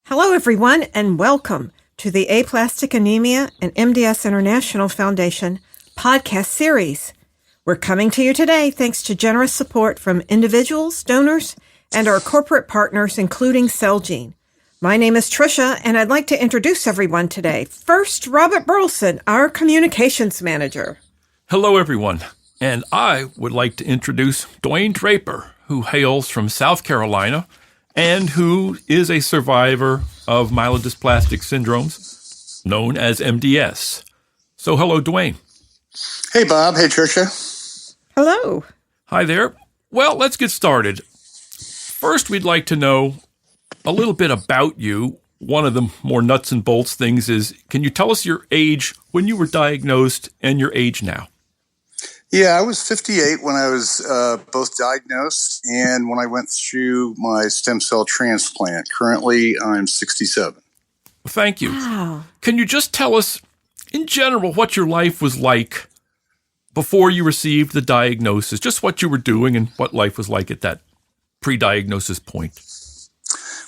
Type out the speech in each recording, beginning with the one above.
Hello, everyone, and welcome to the Aplastic Anemia and MDS International Foundation podcast series. We're coming to you today thanks to generous support from individuals, donors, and our corporate partners, including Celgene. My name is Tricia, and I'd like to introduce everyone today. First, Robert Burleson, our communications manager. Hello, everyone, and I would like to introduce Duane Draper, who hails from South Carolina and who is a survivor of myelodysplastic syndromes known as MDS. So, hello, Duane. Hey, Bob. Hey, Tricia. Hello. Hi there. Well, let's get started. First, we'd like to know a little bit about you. One of the more nuts and bolts things is, can you tell us your age when you were diagnosed and your age now? Yeah, I was 58 when I was both diagnosed and when I went through my stem cell transplant. Currently, I'm 67. Thank you. Wow. Can you just tell us, in general, what your life was like before you received the diagnosis? Just what you were doing and what life was like at that pre-diagnosis point.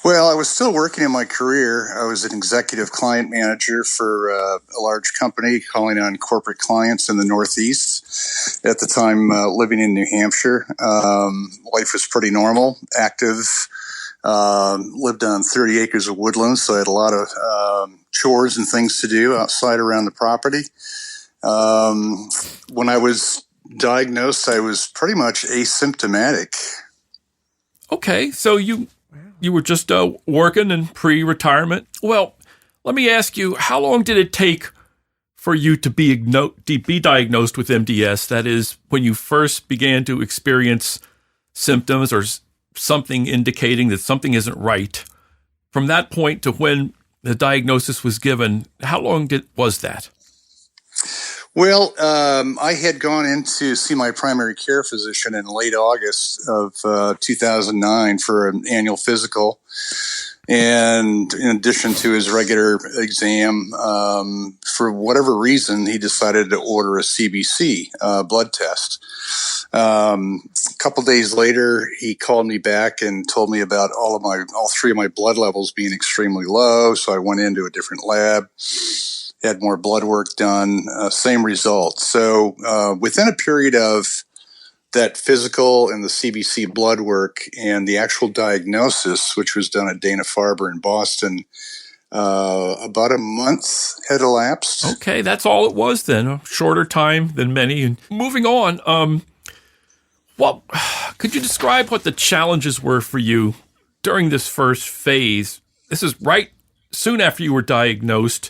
Well, I was still working in my career. I was an executive client manager for a large company calling on corporate clients in the Northeast. At the time, living in New Hampshire. Life was pretty normal, active. Lived on 30 acres of woodland, so I had a lot of chores and things to do outside around the property. When I was diagnosed, I was pretty much asymptomatic. Okay, so you were just working in pre-retirement. Well, let me ask you, how long did it take for you to be diagnosed with MDS? That is, when you first began to experience symptoms or something indicating that something isn't right. From that point to when the diagnosis was given, how long was that? Well, I had gone in to see my primary care physician in late August of 2009 for an annual physical. And in addition to his regular exam, for whatever reason, he decided to order a CBC blood test. A couple days later, he called me back and told me about all three of my blood levels being extremely low. So I went into a different lab, had more blood work done, same result. So within a period of that physical and the CBC blood work and the actual diagnosis, which was done at Dana-Farber in Boston, about a month had elapsed. Okay, that's all it was then, a shorter time than many. And moving on, could you describe what the challenges were for you during this first phase? This is right soon after you were diagnosed.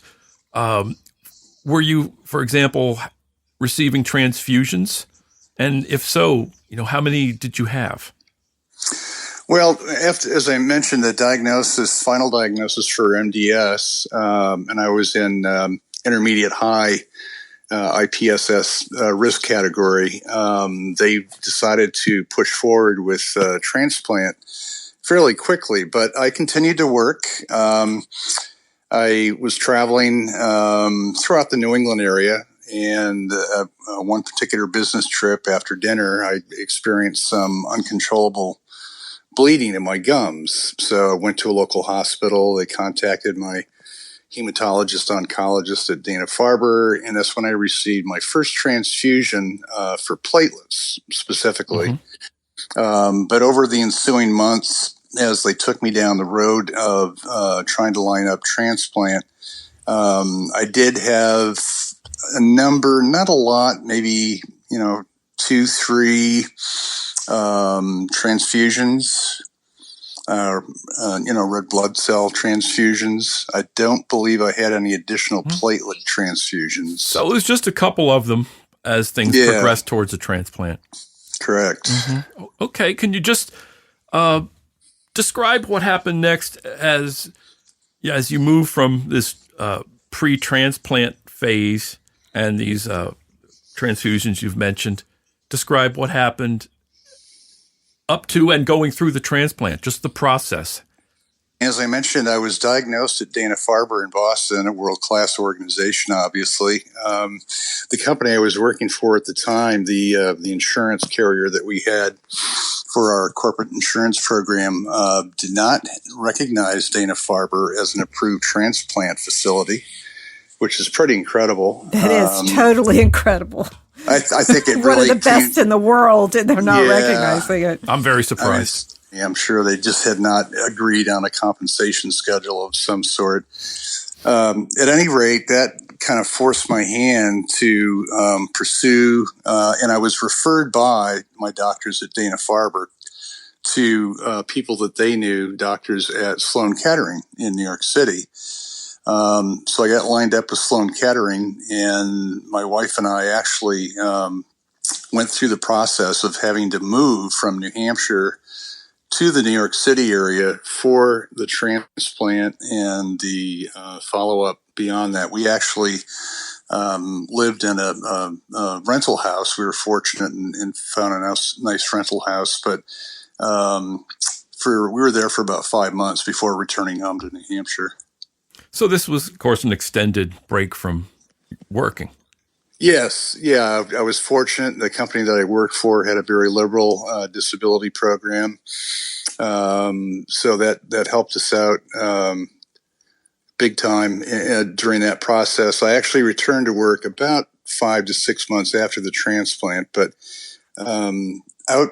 Were you, for example, receiving transfusions? And if so, how many did you have? Well, as I mentioned, the final diagnosis for MDS, and I was in intermediate high IPSS risk category. They decided to push forward with transplant fairly quickly, but I continued to work. I was traveling throughout the New England area, and one particular business trip after dinner, I experienced some uncontrollable bleeding in my gums. So I went to a local hospital. They contacted my hematologist oncologist at Dana-Farber, and that's when I received my first transfusion for platelets specifically. Mm-hmm. But over the ensuing months, as they took me down the road of trying to line up transplant, I did have a number, not a lot, maybe, 2, 3 transfusions, red blood cell transfusions. I don't believe I had any additional platelet transfusions. So it was just a couple of them as things progressed towards a transplant. Correct. Mm-hmm. Okay, can you just describe what happened next as you move from this pre-transplant phase and these transfusions you've mentioned? Describe what happened up to and going through the transplant, just the process. As I mentioned, I was diagnosed at Dana-Farber in Boston, a world-class organization, obviously. The company I was working for at the time, the insurance carrier that we had for our corporate insurance program did not recognize Dana-Farber as an approved transplant facility, which is pretty incredible. That is totally incredible. I think it really one of the best in the world, and they're not recognizing it. I'm very surprised. I'm sure they just had not agreed on a compensation schedule of some sort. At any rate, that kind of forced my hand to pursue, and I was referred by my doctors at Dana-Farber to people that they knew, doctors at Sloan Kettering in New York City. So I got lined up with Sloan Kettering, and my wife and I actually went through the process of having to move from New Hampshire to the New York City area for the transplant and the follow-up beyond that. We actually lived in a rental house. We were fortunate and found a nice rental house, but we were there for about 5 months before returning home to New Hampshire. So this was, of course, an extended break from working. Yes. Yeah. I was fortunate. The company that I worked for had a very liberal disability program. So that helped us out big time during that process. I actually returned to work about 5 to 6 months after the transplant, but out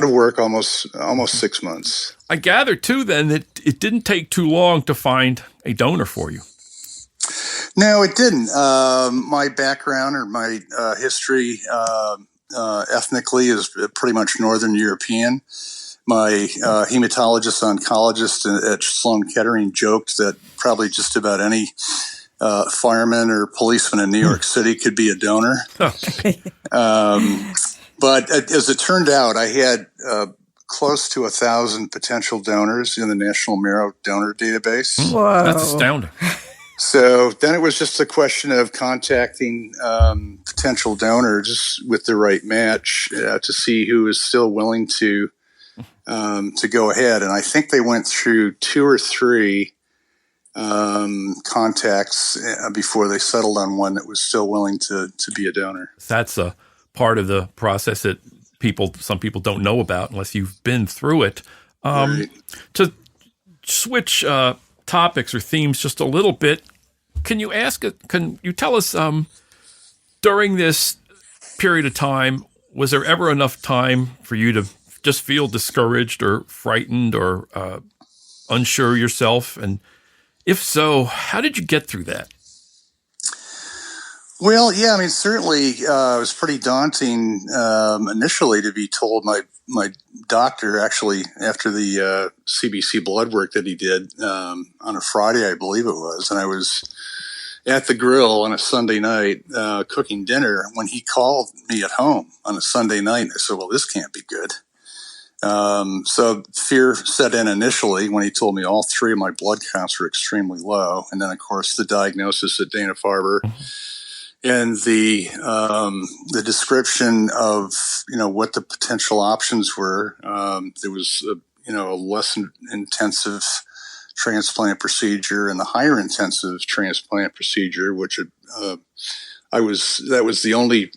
of work almost 6 months. I gather, too, then, that it didn't take too long to find a donor for you. No, it didn't. My background or my history ethnically is pretty much Northern European. My hematologist oncologist at Sloan Kettering joked that probably just about any fireman or policeman in New York City could be a donor. But as it turned out, I had close to 1,000 potential donors in the National Marrow Donor Database. Whoa. That's astounding. So then it was just a question of contacting potential donors with the right match to see who is still willing to go ahead. And I think they went through 2 or 3 contacts before they settled on one that was still willing to be a donor. That's a part of the process that some people don't know about unless you've been through it. Right. To switch topics or themes just a little bit, can you tell us during this period of time, was there ever enough time for you to just feel discouraged or frightened or unsure yourself? And if so, how did you get through that? Well, yeah, I mean, certainly it was pretty daunting initially to be told. My doctor, actually, after the CBC blood work that he did on a Friday, I believe it was, and I was at the grill on a Sunday night cooking dinner when he called me at home on a Sunday night. And I said, well, this can't be good. So fear set in initially when he told me all 3 of my blood counts were extremely low. And then, of course, the diagnosis at Dana-Farber. And the description of what the potential options were. There was a less intensive transplant procedure and the higher intensive transplant procedure, which that was the only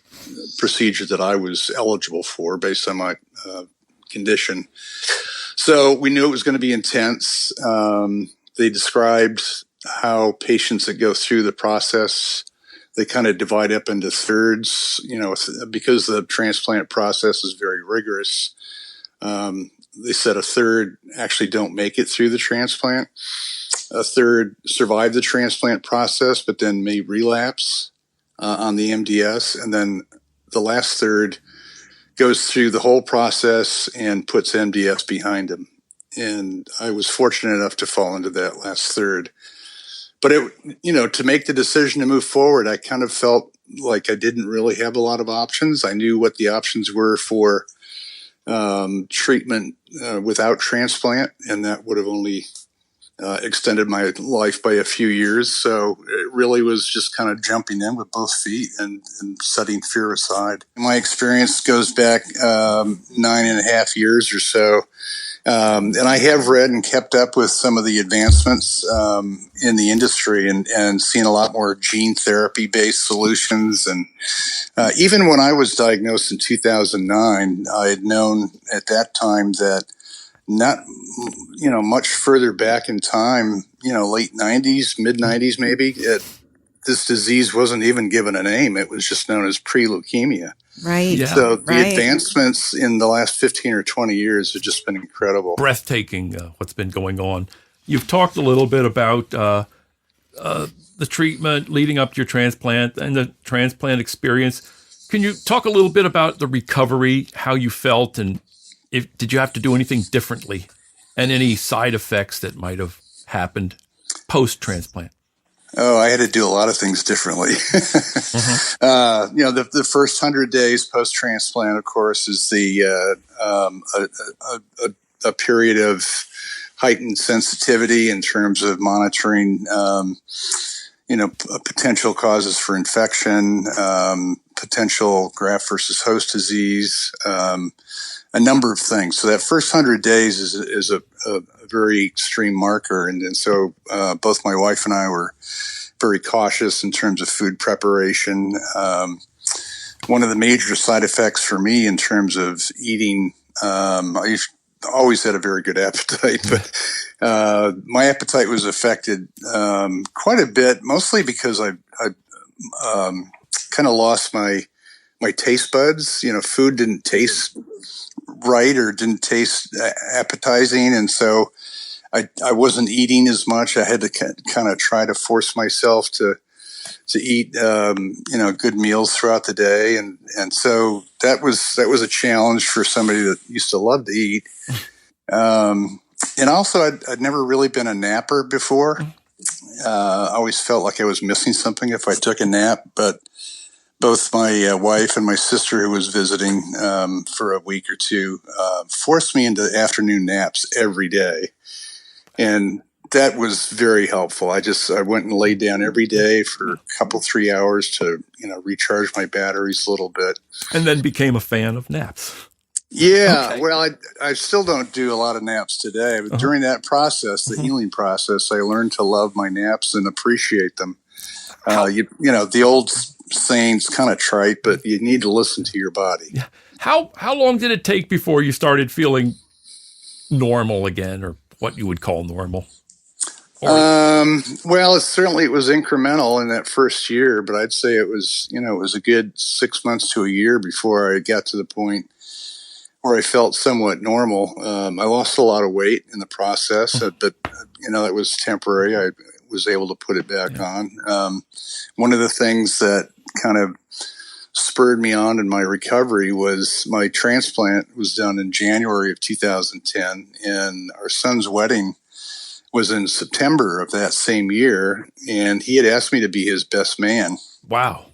procedure that I was eligible for based on my condition. So we knew it was going to be intense. They described how patients that go through the process, they kind of divide up into thirds, because the transplant process is very rigorous. They said a third actually don't make it through the transplant. A third survive the transplant process, but then may relapse on the MDS. And then the last third goes through the whole process and puts MDS behind them. And I was fortunate enough to fall into that last third. But to make the decision to move forward, I kind of felt like I didn't really have a lot of options. I knew what the options were for treatment without transplant, and that would have only extended my life by a few years. So it really was just kind of jumping in with both feet and setting fear aside. My experience goes back 9.5 years or so. And I have read and kept up with some of the advancements in the industry and seen a lot more gene therapy-based solutions. And even when I was diagnosed in 2009, I had known at that time that not, much further back in time, late 90s, mid 90s maybe, this disease wasn't even given a name. It was just known as pre-leukemia. Right. Yeah. So the advancements in the last 15 or 20 years have just been incredible. Breathtaking, what's been going on. You've talked a little bit about the treatment leading up to your transplant and the transplant experience. Can you talk a little bit about the recovery, how you felt, and did you have to do anything differently, and any side effects that might have happened post-transplant? Oh, I had to do a lot of things differently. The first 100 days post-transplant, of course, is a period of heightened sensitivity in terms of monitoring, potential causes for infection, potential graft versus host disease, a number of things. So that first 100 days is a very extreme marker. And so both my wife and I were very cautious in terms of food preparation. One of the major side effects for me in terms of eating, I always had a very good appetite, but my appetite was affected quite a bit, mostly because I kind of lost my taste buds. Food didn't taste right or didn't taste appetizing, and so I wasn't eating as much. I had to kind of try to force myself to eat good meals throughout the day, and so that was a challenge for somebody that used to love to eat. And also, I'd never really been a napper before. I always felt like I was missing something if I took a nap, but both my wife and my sister, who was visiting for a week or two, forced me into afternoon naps every day. And that was very helpful. I went and laid down every day for a couple, 3 hours to, recharge my batteries a little bit. And then became a fan of naps. Yeah. Okay. Well, I still don't do a lot of naps today, but during that process, the healing process, I learned to love my naps and appreciate them. The old saying's kind of trite, but you need to listen to your body. Yeah. How long did it take before you started feeling normal again, or what you would call normal? Well, it was incremental in that first year, but I'd say it was a good 6 months to a year before I got to the point where I felt somewhat normal. I lost a lot of weight in the process, but it was temporary. I was able to put it back on. One of the things that kind of spurred me on in my recovery was my transplant was done in January of 2010, and our son's wedding was in September of that same year, and he had asked me to be his best man. Wow.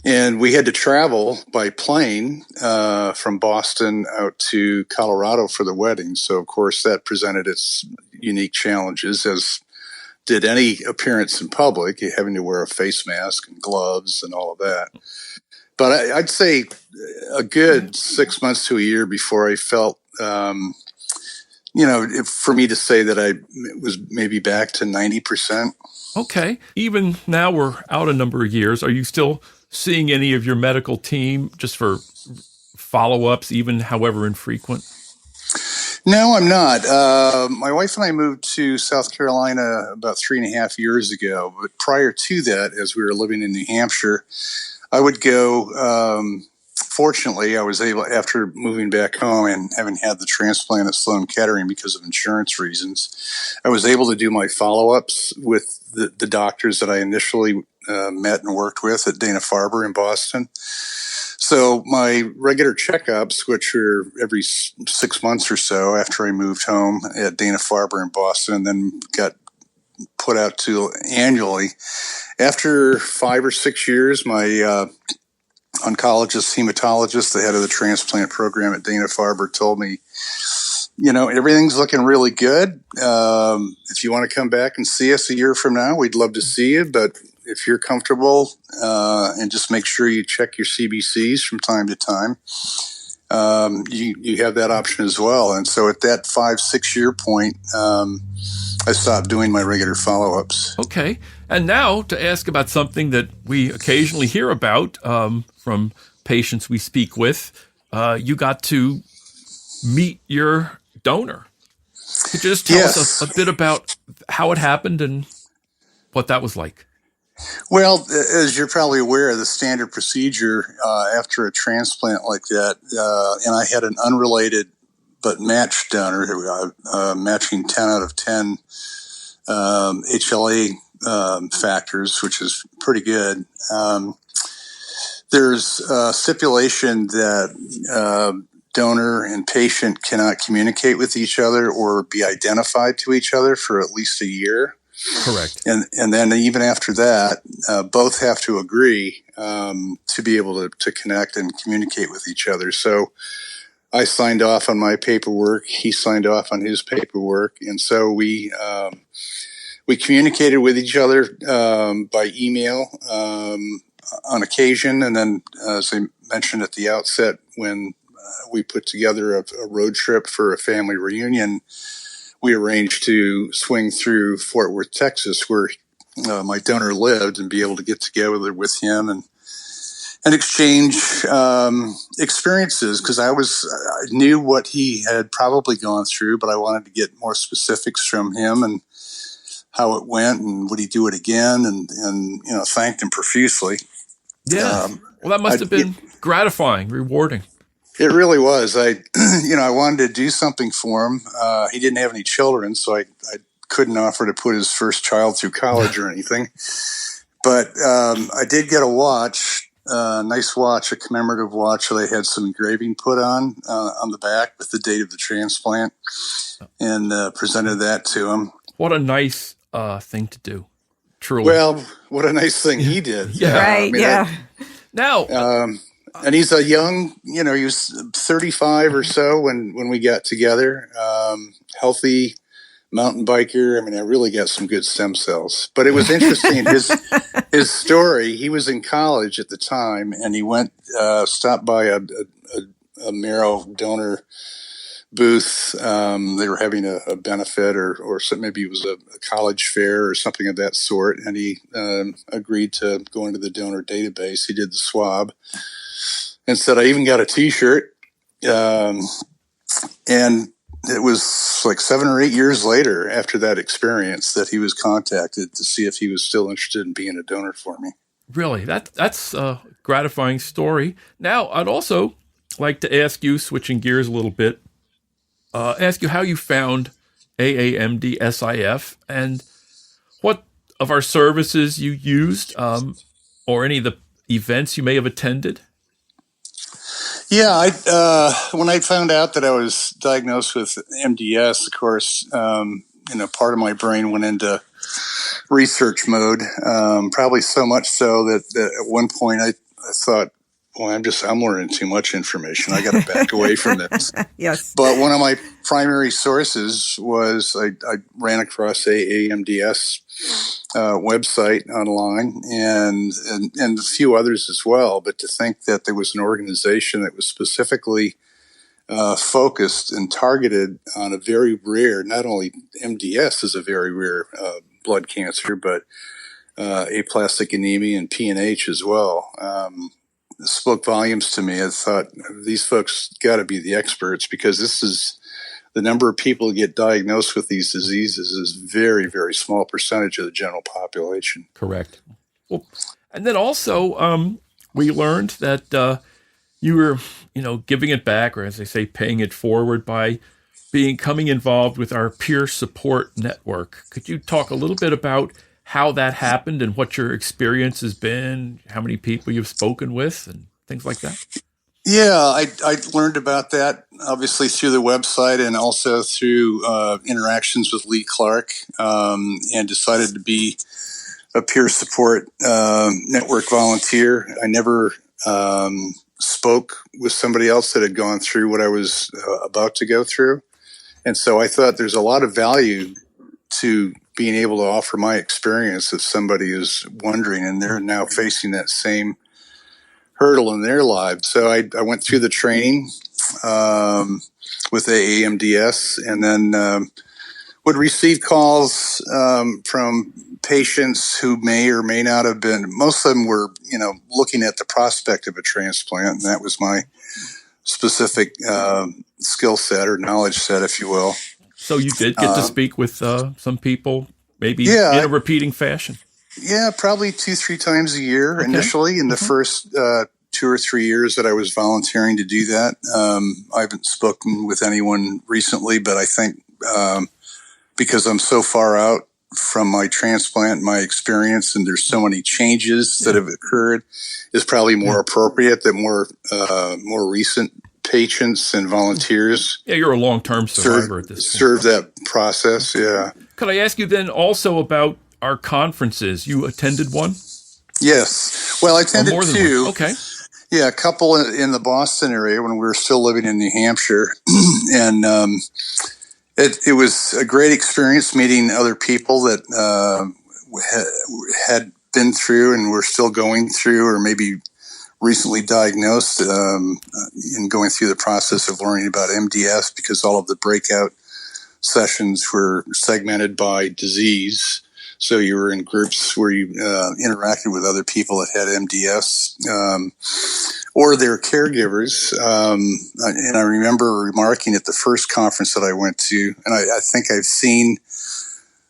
And we had to travel by plane from Boston out to Colorado for the wedding. So, of course, that presented its unique challenges, as did any appearance in public, having to wear a face mask and gloves and all of that. But I'd say a good 6 months to a year before I felt, for me to say that I was maybe back to 90%. Okay. Even now we're out a number of years. Are you still seeing any of your medical team just for follow-ups, even however infrequent? No, I'm not. My wife and I moved to South Carolina about 3.5 years ago. But prior to that, as we were living in New Hampshire, I would go. Fortunately, I was able, after moving back home and having had the transplant at Sloan Kettering because of insurance reasons, I was able to do my follow-ups with the doctors that I initially met and worked with at Dana-Farber in Boston. So my regular checkups, which were every 6 months or so after I moved home at Dana-Farber in Boston, and then got put out to annually. After 5 or 6 years, my oncologist, hematologist, the head of the transplant program at Dana-Farber, told me, everything's looking really good. If you want to come back and see us a year from now, we'd love to see you. But if you're comfortable, and just make sure you check your CBCs from time to time, you have that option as well. And so at that 5-6 year point, I stopped doing my regular follow-ups. Okay. And now to ask about something that we occasionally hear about from patients we speak with, you got to meet your donor. Could you just tell us a bit about how it happened and what that was like? Well, as you're probably aware, the standard procedure after a transplant like that, and I had an unrelated but matched donor, matching 10 out of 10 HLA factors, which is pretty good. There's a stipulation that donor and patient cannot communicate with each other or be identified to each other for at least a year. Correct. And then even after that, both have to agree to be able to connect and communicate with each other. So I signed off on my paperwork. He signed off on his paperwork. And so we communicated with each other by email on occasion. And then, as I mentioned at the outset, when we put together a road trip for a family reunion, we arranged to swing through Fort Worth, Texas, where my donor lived, and be able to get together with him and exchange experiences, because I knew what he had probably gone through, but I wanted to get more specifics from him and how it went, and would he do it again, and thanked him profusely. Yeah. Well, that must have been gratifying, rewarding. It really was. I wanted to do something for him. He didn't have any children, so I couldn't offer to put his first child through college or anything. But I did get a watch, a nice watch, a commemorative watch that I had some engraving put on the back with the date of the transplant, and presented that to him. What a nice thing to do. Truly. Well, what a nice thing he did. Yeah. Right, Now, and he's a young, he was 35 or so when we got together. Healthy mountain biker. I mean, I really got some good stem cells. But it was interesting, his story. He was in college at the time, and he stopped by a marrow donor booth. They were having a benefit or maybe it was a college fair or something of that sort. And he agreed to go into the donor database. He did the swab and said, I even got a T-shirt. And it was like 7 or 8 years later after that experience that he was contacted to see if he was still interested in being a donor for me. Really, that's a gratifying story. Now, I'd also like to ask you, switching gears a little bit, ask you how you found AAMDSIF and what of our services you used, or any of the events you may have attended. Yeah, when I found out that I was diagnosed with MDS, of course, part of my brain went into research mode. Probably so much so that at one point I thought, well, I'm learning too much information. I got to back away from this. Yes. But one of my primary sources was I ran across AAMDS website online and a few others as well. But to think that there was an organization that was specifically focused and targeted on a very rare, not only MDS is a very rare blood cancer, but aplastic anemia and PNH as well. Spoke volumes to me. I thought these folks got to be the experts, because this is the number of people who get diagnosed with these diseases is very, very small percentage of the general population. Correct. Well, and then also we learned that you were, giving it back, or as they say, paying it forward by becoming involved with our peer support network. Could you talk a little bit about how that happened and what your experience has been, how many people you've spoken with, and things like that? Yeah, I learned about that obviously through the website and also through interactions with Lee Clark, and decided to be a peer support network volunteer. I never spoke with somebody else that had gone through what I was about to go through. And so I thought there's a lot of value to being able to offer my experience if somebody is wondering and they're now facing that same hurdle in their lives. So I went through the training with AAMDS, and then would receive calls from patients who may or may not have been. Most of them were, looking at the prospect of a transplant, and that was my specific skill set or knowledge set, if you will. So you did get to speak with some people, maybe Yeah, in a repeating fashion. Yeah, probably 2-3 times a year initially in the first 2 or 3 years that I was volunteering to do that. I haven't spoken with anyone recently, but I think because I'm so far out from my transplant, my experience, and there's so many changes that have occurred, is probably more appropriate that more recent patients and volunteers. Yeah, you're a long-term survivor at this point. Serve that process, yeah. Could I ask you then also about our conferences? You attended one? Yes. Well, I attended more than two. One. Okay. Yeah, a couple in the Boston area when we were still living in New Hampshire. And it was a great experience meeting other people that had been through and were still going through, or maybe recently diagnosed, and going through the process of learning about MDS, because all of the breakout sessions were segmented by disease. So you were in groups where you interacted with other people that had MDS or their caregivers. And I remember remarking at the first conference that I went to, and I think I've seen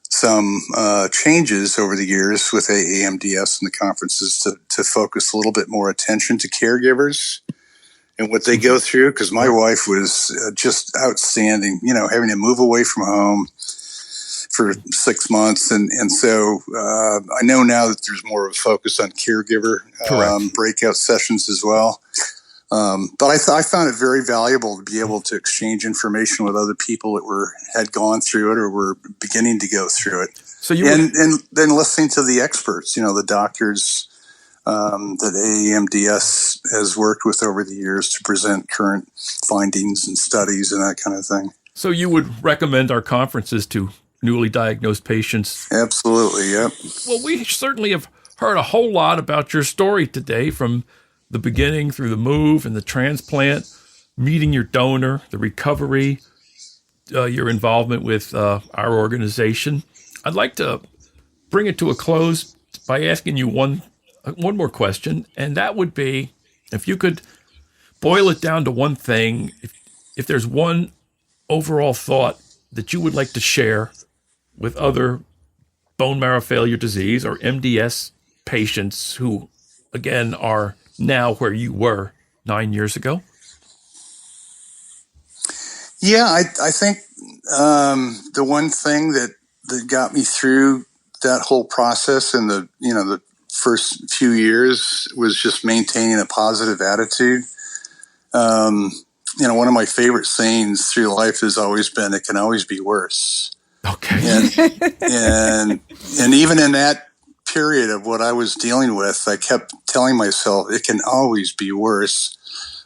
some changes over the years with AAMDS and the conferences to focus a little bit more attention to caregivers and what they go through, because my wife was just outstanding, having to move away from home for 6 months. And so I know now that there's more of a focus on caregiver breakout sessions as well. But I found it very valuable to be able to exchange information with other people that had gone through it or were beginning to go through it. So and then listening to the experts, the doctors that AAMDS has worked with over the years to present current findings and studies and that kind of thing. So you would recommend our conferences to newly diagnosed patients? Absolutely, yep. Well, we certainly have heard a whole lot about your story today, from the beginning through the move and the transplant, meeting your donor, the recovery, your involvement with our organization. I'd like to bring it to a close by asking you one more question, and that would be, if you could boil it down to one thing, if there's one overall thought that you would like to share with other bone marrow failure disease or MDS patients who, again, are now where you were 9 years ago? Yeah, I think the one thing that got me through that whole process in the first few years was just maintaining a positive attitude. One of my favorite sayings through life has always been, "It can always be worse." Okay. And even in that period of what I was dealing with, I kept telling myself it can always be worse,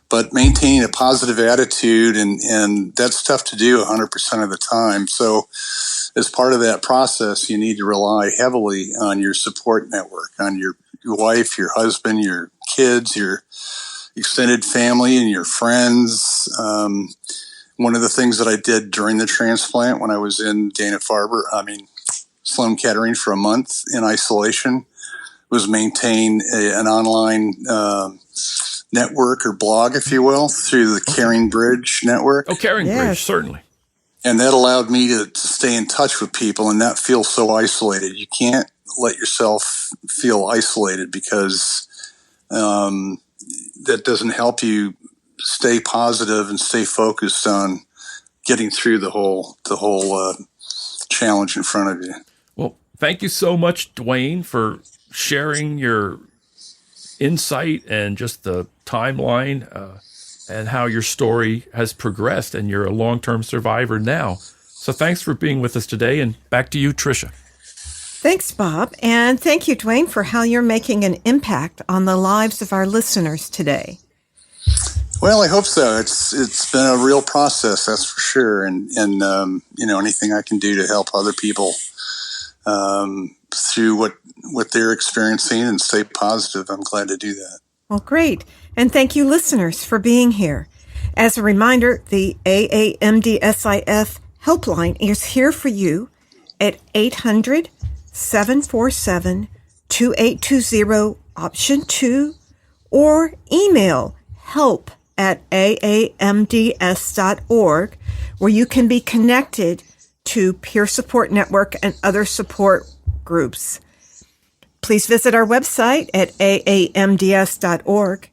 but maintaining a positive attitude, and that's tough to do 100% of the time. So as part of that process, you need to rely heavily on your support network, on your wife, your husband, your kids, your extended family, and your friends. One of the things that I did during the transplant when I was in Sloan Kettering for a month in isolation was maintain an online network or blog, if you will, through the Caring Bridge network. Oh, Caring Bridge, certainly. And that allowed me to stay in touch with people and not feel so isolated. You can't let yourself feel isolated, because that doesn't help you stay positive and stay focused on getting through the whole challenge in front of you. Well, thank you so much, Duane, for sharing your insight and just the timeline and how your story has progressed, and you're a long-term survivor now. So thanks for being with us today, and back to you, Tricia. Thanks, Bob, and thank you, Duane, for how you're making an impact on the lives of our listeners today. Well, I hope so. It's been a real process, that's for sure, and anything I can do to help other people through what they're experiencing and stay positive, I'm glad to do that. Well, great. And thank you, listeners, for being here. As a reminder, the AAMDSIF helpline is here for you at 800-747-2820, option 2, or email help@aamds.org, where you can be connected to Peer Support Network and other support groups. Please visit our website at aamds.org.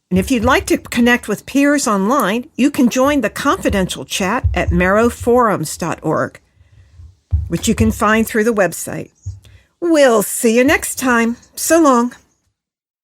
And if you'd like to connect with peers online, you can join the confidential chat at marrowforums.org, which you can find through the website. We'll see you next time. So long.